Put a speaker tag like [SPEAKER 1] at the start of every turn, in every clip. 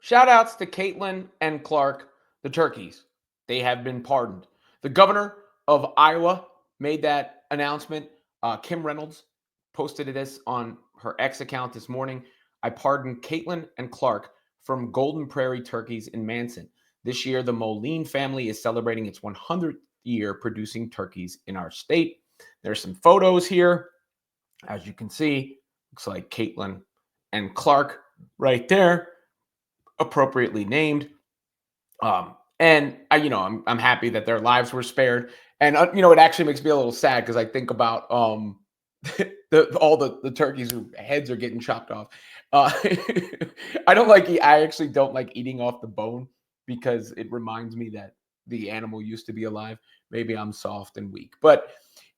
[SPEAKER 1] Shout outs to Caitlin and Clark, the turkeys. They have been pardoned. The governor of Iowa made that announcement. Kim Reynolds posted this on her X account this morning. I pardoned Caitlin and Clark from Golden Prairie Turkeys in Manson. This year, the Moline family is celebrating its 100th year producing turkeys in our state. There's some photos here. As you can see, looks like Caitlin and Clark right there, appropriately named. And I'm happy that their lives were spared. And it actually makes me a little sad because I think about all the turkeys whose heads are getting chopped off. Uh, I actually don't like eating off the bone because it reminds me that the animal used to be alive. Maybe I'm soft and weak, but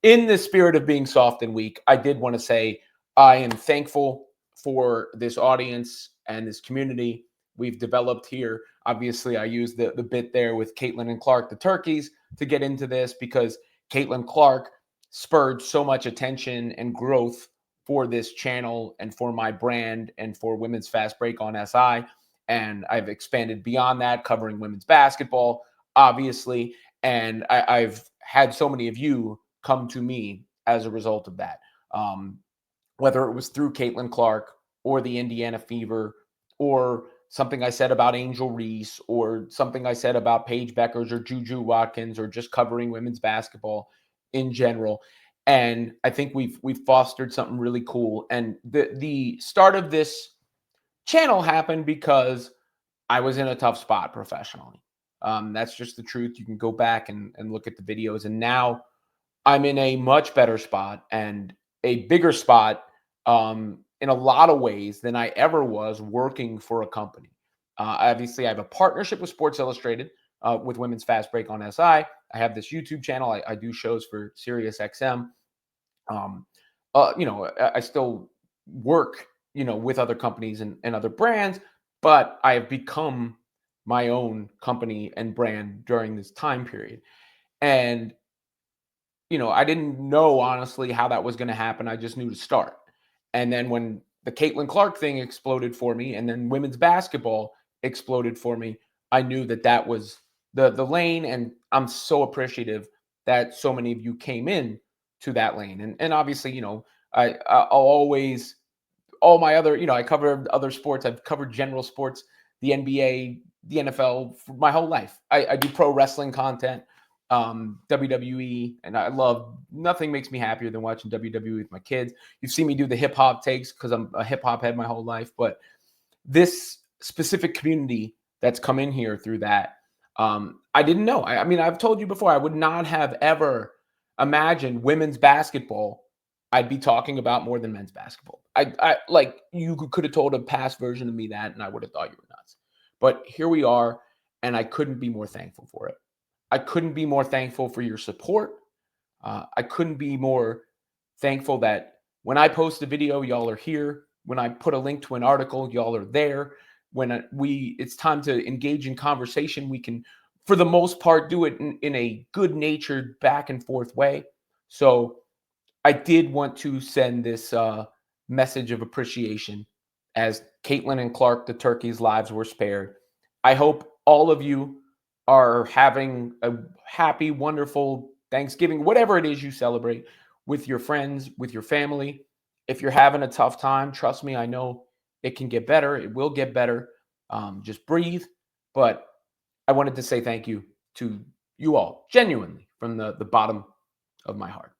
[SPEAKER 1] in the spirit of being soft and weak, I did want to say I am thankful for this audience and this community we've developed here. Obviously, I used the bit there with Caitlin and Clark, the turkeys, to get into this because Caitlin Clark spurred so much attention and growth for this channel and for my brand and for Women's Fast Break on SI. And I've expanded beyond that, covering women's basketball, obviously. And I've had so many of you come to me as a result of that. Whether it was through Caitlin Clark or the Indiana Fever or something I said about Angel Reese or something I said about Paige Beckers or Juju Watkins or just covering women's basketball in general. And I think we've fostered something really cool. And the start of this channel happened because I was in a tough spot professionally. That's just the truth. You can go back and look at the videos. And now I'm in a much better spot and a bigger spot in a lot of ways than I ever was working for a company. Obviously, I have a partnership with Sports Illustrated with Women's Fast Break on SI. I have this YouTube channel. I do shows for Sirius XM. I still work, with other companies and other brands, but I have become my own company and brand during this time period. And I didn't know honestly how that was going to happen. I just knew to start. And then when the Caitlin Clark thing exploded for me, and then women's basketball exploded for me, I knew that was the lane. And I'm so appreciative that so many of you came in to that lane. And obviously, I'll always all my other, I cover other sports. I've covered general sports, the NBA, the NFL for my whole life. I do pro wrestling content, WWE, and I love nothing makes me happier than watching WWE with my kids. You've seen me do the hip hop takes because I'm a hip hop head my whole life. But this specific community that's come in here through that, I didn't know. I mean, I've told you before, I would not have ever imagined women's basketball I'd be talking about more than men's basketball. I like you could have told a past version of me that, and I would have thought you were nuts. But here we are, and I couldn't be more thankful for it. I couldn't be more thankful for your support. I couldn't be more thankful that when I post a video, y'all are here. When I put a link to an article, y'all are there. When it's time to engage in conversation, we can, for the most part, do it in a good-natured back and forth way. So I did want to send this message of appreciation as Caitlin and Clark, the turkeys' lives were spared. I hope all of you are having a happy, wonderful Thanksgiving, whatever it is you celebrate with your friends, with your family. If you're having a tough time, trust me, I know it can get better. It will get better. Just breathe. But I wanted to say thank you to you all, genuinely, from the bottom of my heart.